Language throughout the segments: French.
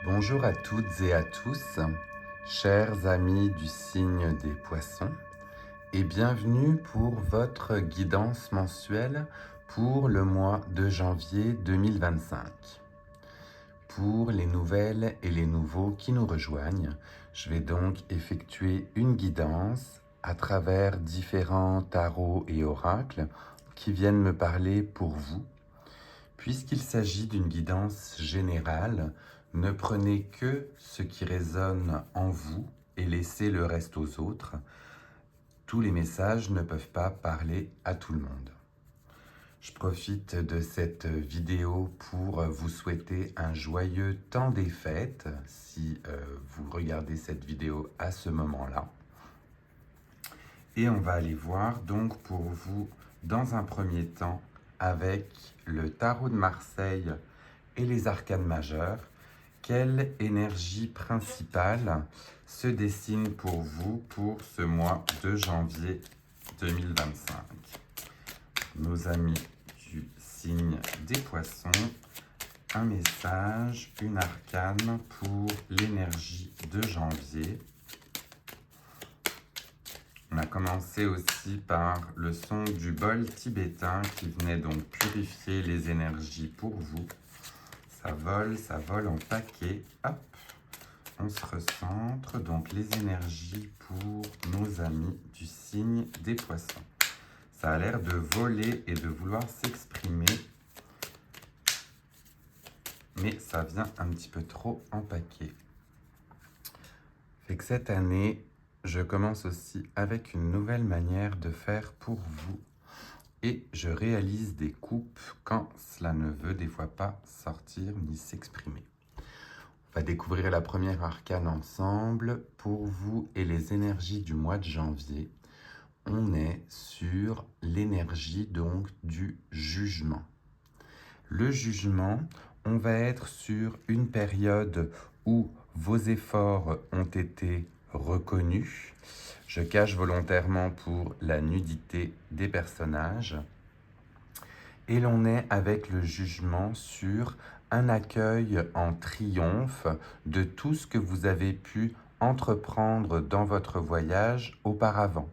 Bonjour à toutes et à tous, chers amis du signe des poissons, et bienvenue pour votre guidance mensuelle pour le mois de janvier 2025. Pour les nouvelles et les nouveaux qui nous rejoignent, je vais donc effectuer une guidance à travers différents tarots et oracles qui viennent me parler pour vous. Puisqu'il s'agit d'une guidance générale, ne prenez que ce qui résonne en vous et laissez le reste aux autres. Tous les messages ne peuvent pas parler à tout le monde. Je profite de cette vidéo pour vous souhaiter un joyeux temps des fêtes, si vous regardez cette vidéo à ce moment-là. Et on va aller voir donc pour vous, dans un premier temps, avec le tarot de Marseille et les arcanes majeures, quelle énergie principale se dessine pour vous pour ce mois de janvier 2025. Nos amis du signe des poissons, un message, une arcane pour l'énergie de janvier. On a commencé aussi par le son du bol tibétain qui venait donc purifier les énergies pour vous. Ça vole en paquet. Hop, on se recentre. Donc les énergies pour nos amis du signe des poissons. Ça a l'air de voler et de vouloir s'exprimer. Mais ça vient un petit peu trop en paquet. Fait que cette année, je commence aussi avec une nouvelle manière de faire pour vous. Et je réalise des coupes quand cela ne veut des fois pas sortir ni s'exprimer. On va découvrir la première arcane ensemble pour vous et les énergies du mois de janvier. On est sur l'énergie donc du jugement. Le jugement, on va être sur une période où vos efforts ont été reconnus. Je cache volontairement pour la nudité des personnages. Et l'on est avec le jugement sur un accueil en triomphe de tout ce que vous avez pu entreprendre dans votre voyage auparavant.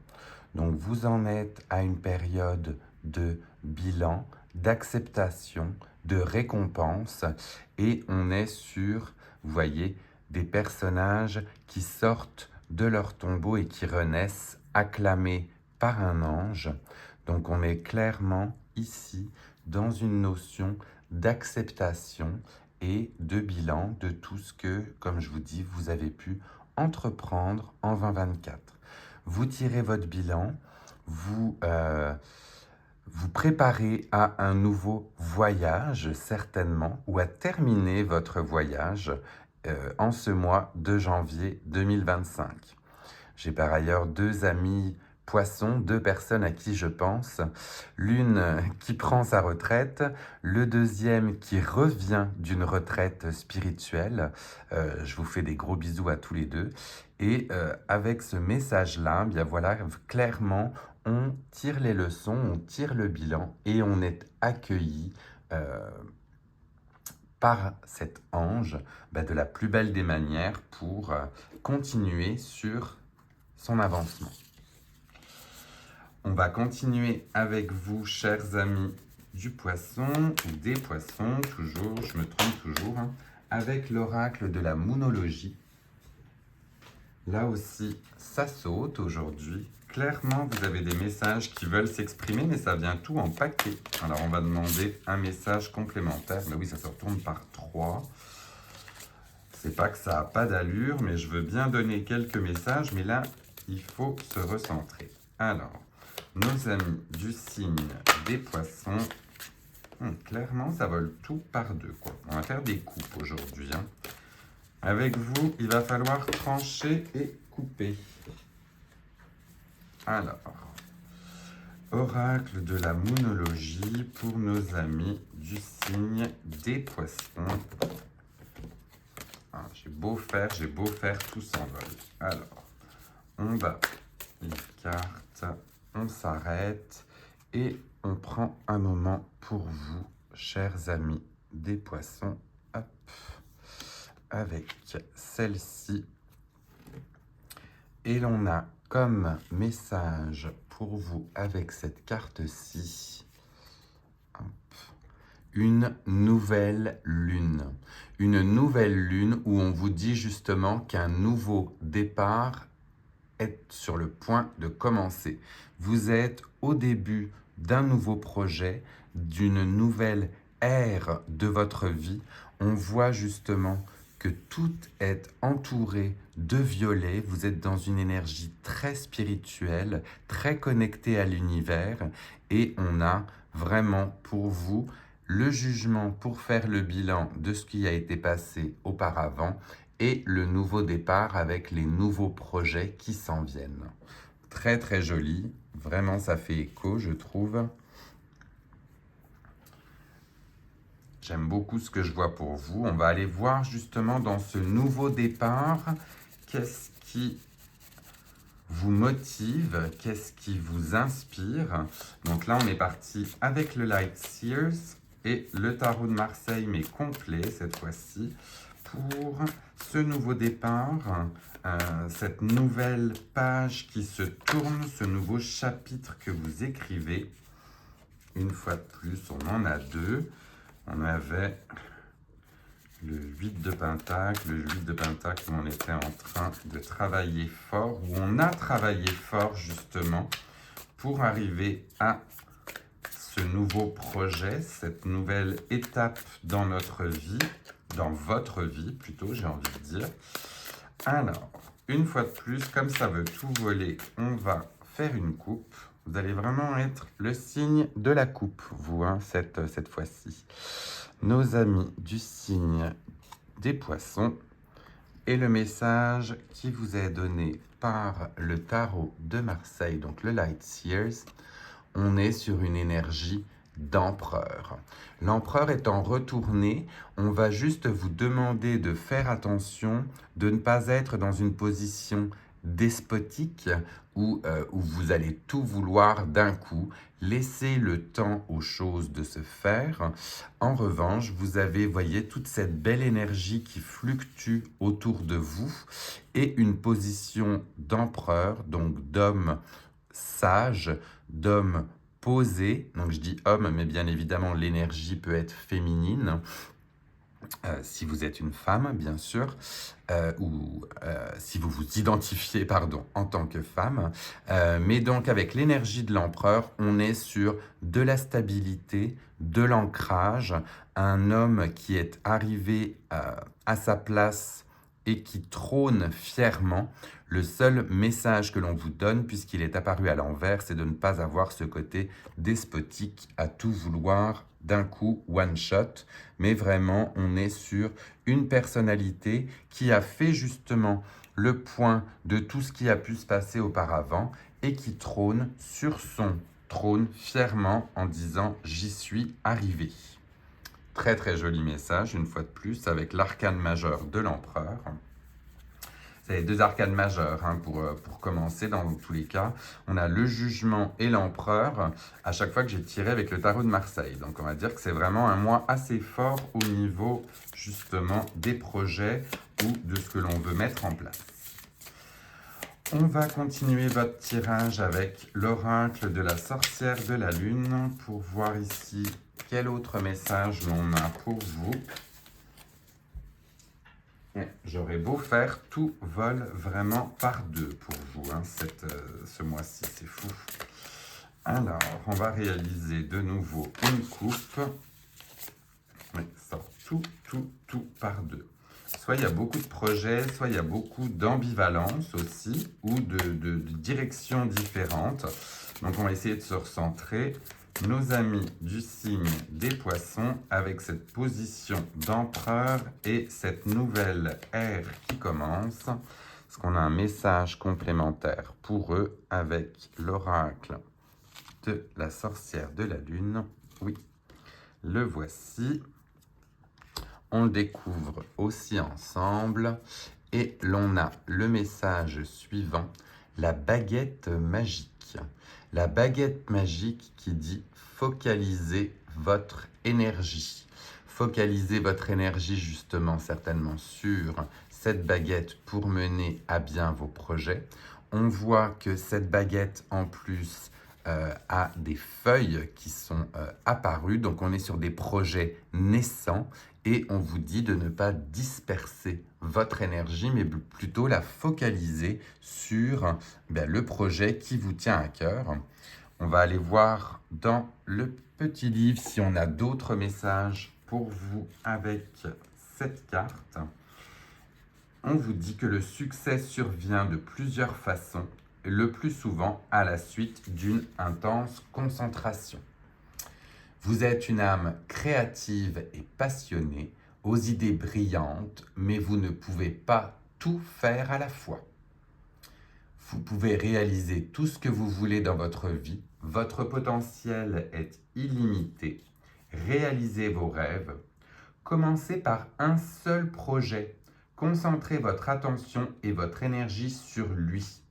Donc vous en êtes à une période de bilan, d'acceptation, de récompense et on est sur, vous voyez, des personnages qui sortent de leur tombeau et qui renaissent acclamés par un ange. Donc on est clairement ici dans une notion d'acceptation et de bilan de tout ce que, comme je vous dis, vous avez pu entreprendre en 2024. Vous tirez votre bilan, vous préparez à un nouveau voyage certainement, ou à terminer votre voyage en ce mois de janvier 2025. J'ai par ailleurs deux amis poissons, deux personnes à qui je pense, l'une qui prend sa retraite, le deuxième qui revient d'une retraite spirituelle. Je vous fais des gros bisous à tous les deux. Et avec ce message-là, bien voilà, clairement, on tire les leçons, on tire le bilan et on est accueilli par cet ange de la plus belle des manières pour continuer sur son avancement. On va continuer avec vous, chers amis du poisson, ou des poissons, toujours, je me trompe toujours, avec l'oracle de la moonologie. Là aussi, ça saute aujourd'hui. Clairement, vous avez des messages qui veulent s'exprimer, mais ça vient tout en paquet. Alors, on va demander un message complémentaire. Mais oui, ça se retourne par 3. C'est pas que ça n'a pas d'allure, mais je veux bien donner quelques messages. Mais là, il faut se recentrer. Alors, nos amis du signe des poissons, clairement, ça vole tout par deux, quoi. On va faire des coupes aujourd'hui. Avec vous, il va falloir trancher et couper. Alors, oracle de la moonologie pour nos amis du signe des poissons. J'ai beau faire, tout s'envole. Alors, on bat les cartes, on s'arrête et on prend un moment pour vous, chers amis des poissons. Hop. avec celle-ci. Et l'on a comme message pour vous avec cette carte-ci une nouvelle lune. Une nouvelle lune où on vous dit justement qu'un nouveau départ est sur le point de commencer. Vous êtes au début d'un nouveau projet, d'une nouvelle ère de votre vie. On voit justement que tout est entouré de violet. Vous êtes dans une énergie très spirituelle, très connectée à l'univers et on a vraiment pour vous le jugement pour faire le bilan de ce qui a été passé auparavant et le nouveau départ avec les nouveaux projets qui s'en viennent. Très très joli, vraiment ça fait écho je trouve. J'aime beaucoup ce que je vois pour vous. On va aller voir justement dans ce nouveau départ, qu'est-ce qui vous motive, qu'est-ce qui vous inspire. Donc là on est parti avec le Light Seers et le tarot de Marseille mais complet cette fois-ci. Pour ce nouveau départ, cette nouvelle page qui se tourne, ce nouveau chapitre que vous écrivez. Une fois de plus, on en a deux. On avait le 8 de Pentacle, le 8 de Pentacle où on était en train de travailler fort, où on a travaillé fort justement pour arriver à ce nouveau projet, cette nouvelle étape dans notre vie, dans votre vie plutôt, j'ai envie de dire. Alors, une fois de plus, comme ça veut tout voler, on va faire une coupe. Vous allez vraiment être le signe de la coupe, vous, hein, cette fois-ci. Nos amis du signe des poissons et le message qui vous est donné par le tarot de Marseille, donc le Light Seers, on est sur une énergie d'empereur. L'empereur étant retourné, on va juste vous demander de faire attention, de ne pas être dans une position despotique où vous allez tout vouloir d'un coup. Laissez le temps aux choses de se faire. En revanche, vous avez, voyez, toute cette belle énergie qui fluctue autour de vous et une position d'empereur, donc d'homme sage, d'homme posé. Donc je dis homme, mais bien évidemment l'énergie peut être féminine. Si vous êtes une femme, bien sûr, ou si vous vous identifiez, pardon, en tant que femme. Mais donc, avec l'énergie de l'empereur, on est sur de la stabilité, de l'ancrage, un homme qui est arrivé à sa place et qui trône fièrement. Le seul message que l'on vous donne, puisqu'il est apparu à l'envers, c'est de ne pas avoir ce côté despotique à tout vouloir d'un coup, one shot, mais vraiment, on est sur une personnalité qui a fait justement le point de tout ce qui a pu se passer auparavant et qui trône sur son trône fièrement en disant « j'y suis arrivé ». Très très joli message, une fois de plus, avec l'arcane majeur de l'empereur. C'est les deux arcanes majeures hein, pour commencer dans tous les cas. On a le jugement et l'empereur à chaque fois que j'ai tiré avec le tarot de Marseille. Donc on va dire que c'est vraiment un mois assez fort au niveau justement des projets ou de ce que l'on veut mettre en place. On va continuer votre tirage avec l'oracle de la sorcière de la lune pour voir ici quel autre message l'on a pour vous. J'aurais beau faire, tout vole vraiment par deux pour vous, hein, ce mois-ci, c'est fou. Alors, on va réaliser de nouveau une coupe. Oui, ça sort tout par deux. Soit il y a beaucoup de projets, soit il y a beaucoup d'ambivalence aussi, ou de directions différentes. Donc, on va essayer de se recentrer. Nos amis du signe des poissons avec cette position d'empereur et cette nouvelle ère qui commence. Est-ce qu'on a un message complémentaire pour eux avec l'oracle de la sorcière de la lune? Oui, le voici. On le découvre aussi ensemble et l'on a le message suivant, la baguette magique. La baguette magique qui dit focalisez votre énergie. focalisez votre énergie justement certainement sur cette baguette pour mener à bien vos projets. On voit que cette baguette en plus a des feuilles qui sont apparues, donc on est sur des projets naissants et on vous dit de ne pas disperser votre énergie mais plutôt la focaliser sur le projet qui vous tient à cœur. On va aller voir dans le petit livre si on a d'autres messages pour vous avec cette carte. On vous dit que le succès survient de plusieurs façons, le plus souvent à la suite d'une intense concentration. Vous êtes une âme créative et passionnée, aux idées brillantes, mais vous ne pouvez pas tout faire à la fois. Vous pouvez réaliser tout ce que vous voulez dans votre vie. Votre potentiel est illimité. Réalisez vos rêves. Commencez par un seul projet. Concentrez votre attention et votre énergie sur lui.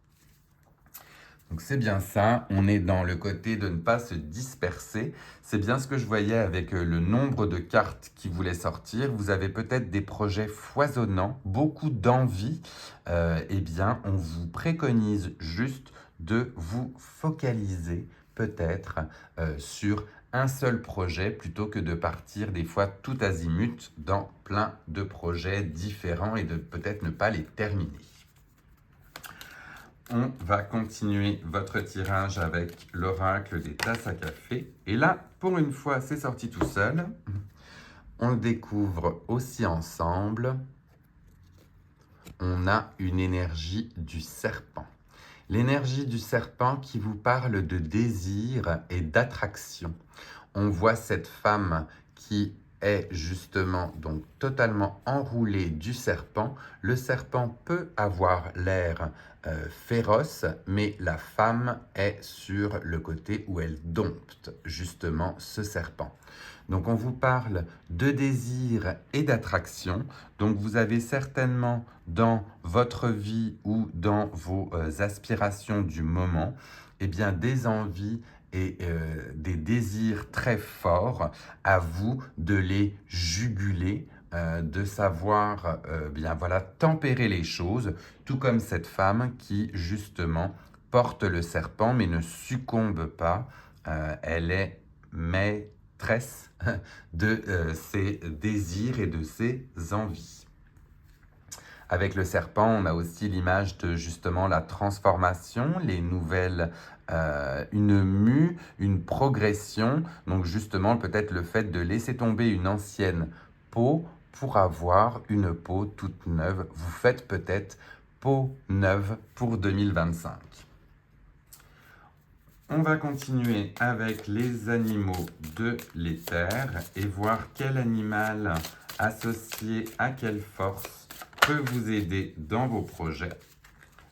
Donc c'est bien ça, on est dans le côté de ne pas se disperser. C'est bien ce que je voyais avec le nombre de cartes qui voulaient sortir. Vous avez peut-être des projets foisonnants, beaucoup d'envie. Eh bien, on vous préconise juste de vous focaliser peut-être sur un seul projet plutôt que de partir des fois tout azimut dans plein de projets différents et de peut-être ne pas les terminer. On va continuer votre tirage avec l'oracle des tasses à café. Et là, pour une fois, c'est sorti tout seul. On le découvre aussi ensemble. On a une énergie du serpent. L'énergie du serpent qui vous parle de désir et d'attraction. On voit cette femme qui est justement donc totalement enroulée du serpent. Le serpent peut avoir l'air féroce, mais la femme est sur le côté où elle dompte justement ce serpent. Donc on vous parle de désir et d'attraction. Donc vous avez certainement dans votre vie ou dans vos aspirations du moment, eh bien des envies et des désirs très forts, à vous de les juguler, de savoir tempérer les choses, tout comme cette femme qui justement porte le serpent mais ne succombe pas. Elle est maîtresse de ses désirs et de ses envies. Avec le serpent, on a aussi l'image de justement la transformation, les nouvelles, une mue, une progression. Donc justement, peut-être le fait de laisser tomber une ancienne peau pour avoir une peau toute neuve. Vous faites peut-être peau neuve pour 2025. On va continuer avec les animaux de l'éther et voir quel animal associé à quelle force peut vous aider dans vos projets.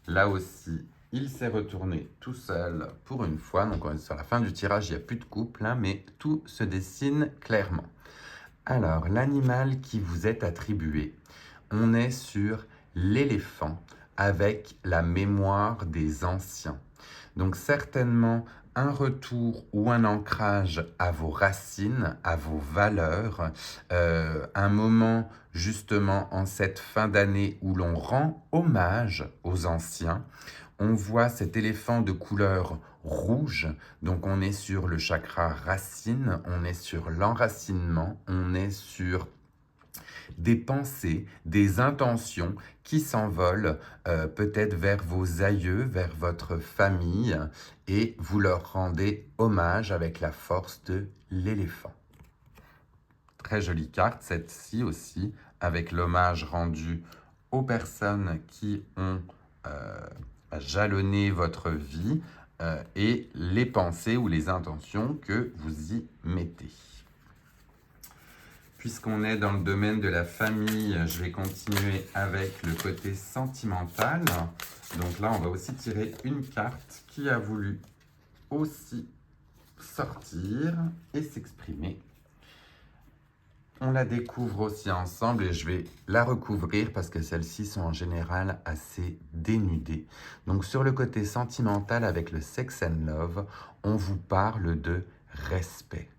Là aussi, il s'est retourné tout seul pour une fois. Donc sur la fin du tirage, il n'y a plus de couple, hein, mais tout se dessine clairement. Alors, l'animal qui vous est attribué, on est sur l'éléphant avec la mémoire des anciens. Donc certainement un retour ou un ancrage à vos racines, à vos valeurs, un moment justement en cette fin d'année où l'on rend hommage aux anciens. On voit cet éléphant de couleur rouge, donc on est sur le chakra racine, on est sur l'enracinement, on est sur des pensées, des intentions qui s'envolent peut-être vers vos aïeux, vers votre famille, et vous leur rendez hommage avec la force de l'éléphant. Très jolie carte, cette-ci aussi, avec l'hommage rendu aux personnes qui ont jalonné votre vie et les pensées ou les intentions que vous y mettez. Puisqu'on est dans le domaine de la famille, je vais continuer avec le côté sentimental. Donc là, on va aussi tirer une carte qui a voulu aussi sortir et s'exprimer. On la découvre aussi ensemble et je vais la recouvrir parce que celles-ci sont en général assez dénudées. Donc sur le côté sentimental avec le Sex and Love, on vous parle de respect.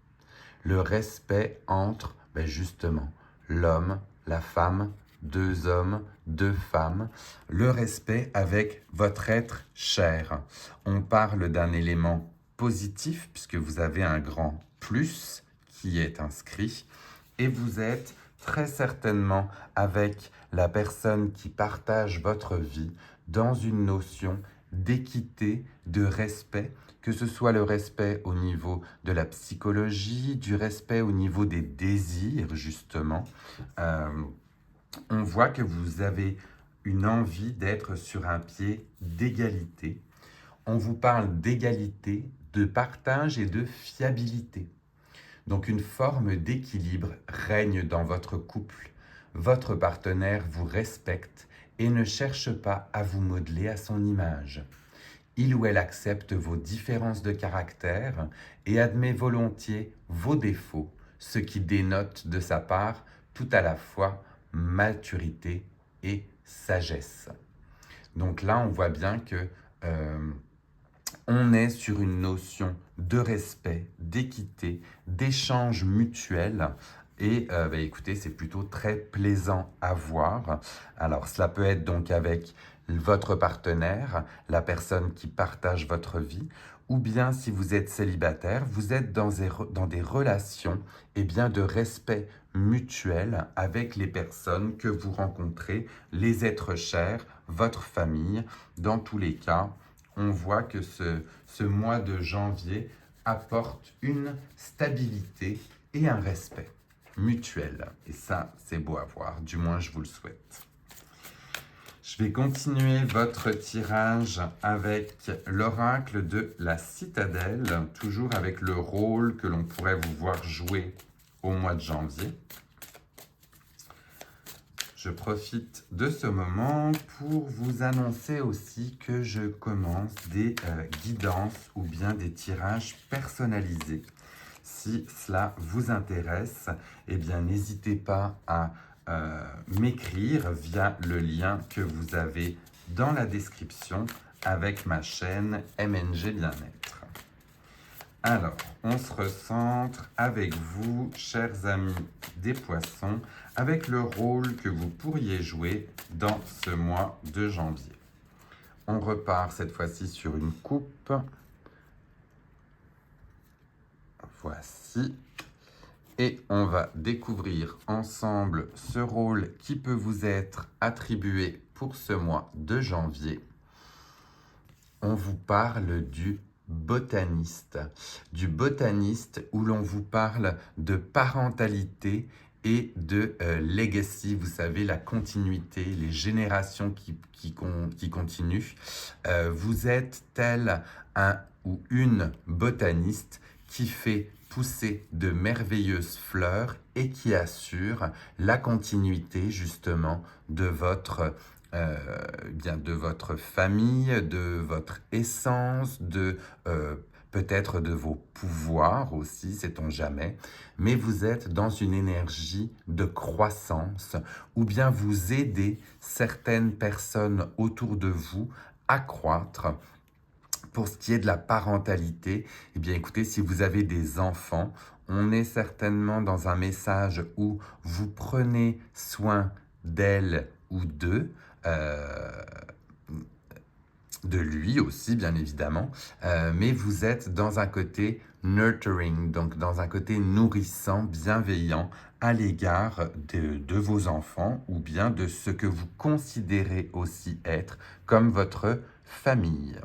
Le respect entre Ben justement, l'homme, la femme, deux hommes, deux femmes, le respect avec votre être cher. On parle d'un élément positif puisque vous avez un grand plus qui est inscrit et vous êtes très certainement avec la personne qui partage votre vie dans une notion d'équité, de respect, que ce soit le respect au niveau de la psychologie, du respect au niveau des désirs, justement. Euh, on voit que vous avez une envie d'être sur un pied d'égalité. On vous parle d'égalité, de partage et de fiabilité. Donc une forme d'équilibre règne dans votre couple. Votre partenaire vous respecte et ne cherche pas à vous modeler à son image. Il ou elle accepte vos différences de caractère et admet volontiers vos défauts, ce qui dénote de sa part tout à la fois maturité et sagesse. Donc là, on voit bien que on est sur une notion de respect, d'équité, d'échange mutuel. Et écoutez, c'est plutôt très plaisant à voir. Alors, cela peut être donc avec votre partenaire, la personne qui partage votre vie, ou bien si vous êtes célibataire, vous êtes dans des relations de respect mutuel avec les personnes que vous rencontrez, les êtres chers, votre famille. Dans tous les cas, on voit que ce mois de janvier apporte une stabilité et un respect mutuel. Et ça, c'est beau à voir, du moins je vous le souhaite. Je vais continuer votre tirage avec l'oracle de la citadelle, toujours avec le rôle que l'on pourrait vous voir jouer au mois de janvier. Je profite de ce moment pour vous annoncer aussi que je commence des guidances ou bien des tirages personnalisés. Si cela vous intéresse, eh bien n'hésitez pas à m'écrire via le lien que vous avez dans la description avec ma chaîne MNG Bien-être. Alors, on se recentre avec vous, chers amis des poissons, avec le rôle que vous pourriez jouer dans ce mois de janvier. On repart cette fois-ci sur une coupe. Voici. Et on va découvrir ensemble ce rôle qui peut vous être attribué pour ce mois de janvier. On vous parle du botaniste où l'on vous parle de parentalité et de legacy, vous savez, la continuité, les générations qui continuent. Vous êtes tel un ou une botaniste qui fait pousser de merveilleuses fleurs et qui assure la continuité justement de votre famille, de votre essence, peut-être de vos pouvoirs aussi, sait-on jamais, mais vous êtes dans une énergie de croissance ou bien vous aidez certaines personnes autour de vous à croître. Pour ce qui est de la parentalité, eh bien écoutez, si vous avez des enfants, on est certainement dans un message où vous prenez soin d'elle ou d'eux, de lui aussi bien évidemment, mais vous êtes dans un côté nurturing, donc dans un côté nourrissant, bienveillant à l'égard de vos enfants ou bien de ce que vous considérez aussi être comme votre famille.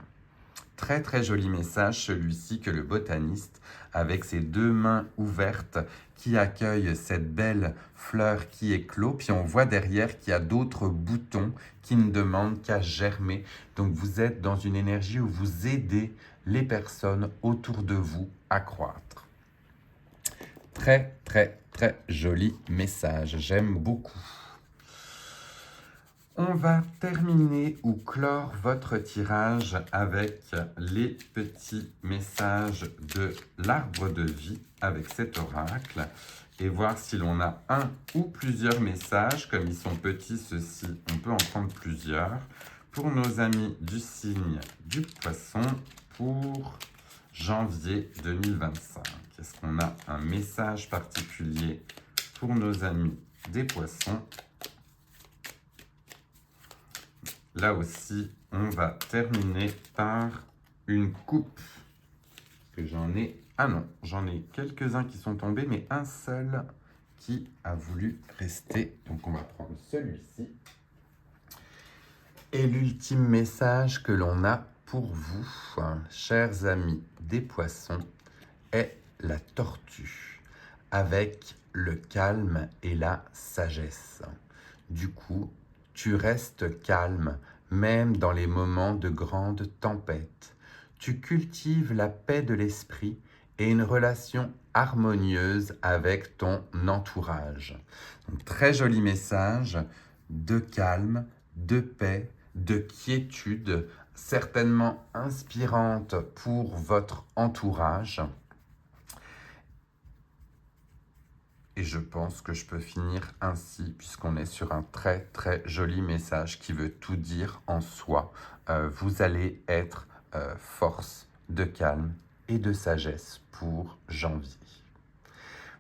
Très très joli message celui-ci que le botaniste avec ses deux mains ouvertes qui accueille cette belle fleur qui éclot. Puis on voit derrière qu'il y a d'autres boutons qui ne demandent qu'à germer. Donc vous êtes dans une énergie où vous aidez les personnes autour de vous à croître. Très très très joli message, j'aime beaucoup. On va terminer ou clore votre tirage avec les petits messages de l'arbre de vie avec cet oracle et voir si l'on a un ou plusieurs messages. Comme ils sont petits, ceux-ci, on peut en prendre plusieurs. Pour nos amis du signe du poisson pour janvier 2025. Est-ce qu'on a un message particulier pour nos amis des poissons. Là aussi, on va terminer par une coupe. Que j'en ai... Ah non, j'en ai quelques-uns qui sont tombés, mais un seul qui a voulu rester. Donc on va prendre celui-ci. Et l'ultime message que l'on a pour vous, chers amis des poissons, est la tortue, avec le calme et la sagesse. Du coup, tu restes calme, même dans les moments de grande tempête. Tu cultives la paix de l'esprit et une relation harmonieuse avec ton entourage. Donc, très joli message de calme, de paix, de quiétude, certainement inspirante pour votre entourage. Et je pense que je peux finir ainsi, puisqu'on est sur un très très joli message qui veut tout dire en soi. Vous allez être force de calme et de sagesse pour janvier.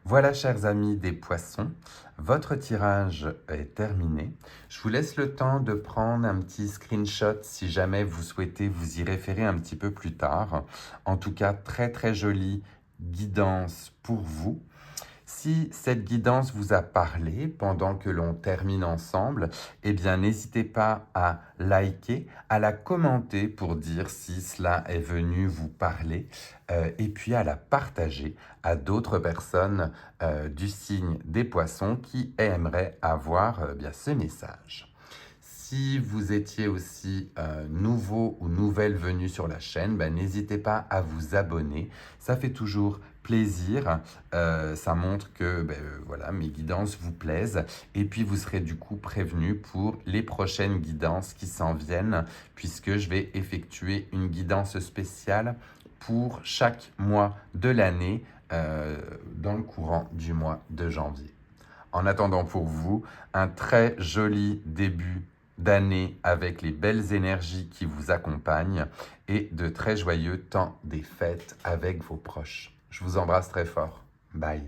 Voilà, chers amis des poissons, votre tirage est terminé. Je vous laisse le temps de prendre un petit screenshot si jamais vous souhaitez vous y référer un petit peu plus tard. En tout cas, très très jolie guidance pour vous. Si cette guidance vous a parlé pendant que l'on termine ensemble, eh bien n'hésitez pas à liker, à la commenter pour dire si cela est venu vous parler et puis à la partager à d'autres personnes du signe des poissons qui aimeraient avoir bien ce message. Si vous étiez aussi nouveau ou nouvelle venue sur la chaîne, n'hésitez pas à vous abonner. Ça fait toujours plaisir. Ça montre que voilà, mes guidances vous plaisent. Et puis, vous serez du coup prévenu pour les prochaines guidances qui s'en viennent, puisque je vais effectuer une guidance spéciale pour chaque mois de l'année dans le courant du mois de janvier. En attendant pour vous, un très joli début d'année avec les belles énergies qui vous accompagnent et de très joyeux temps des fêtes avec vos proches. Je vous embrasse très fort. Bye.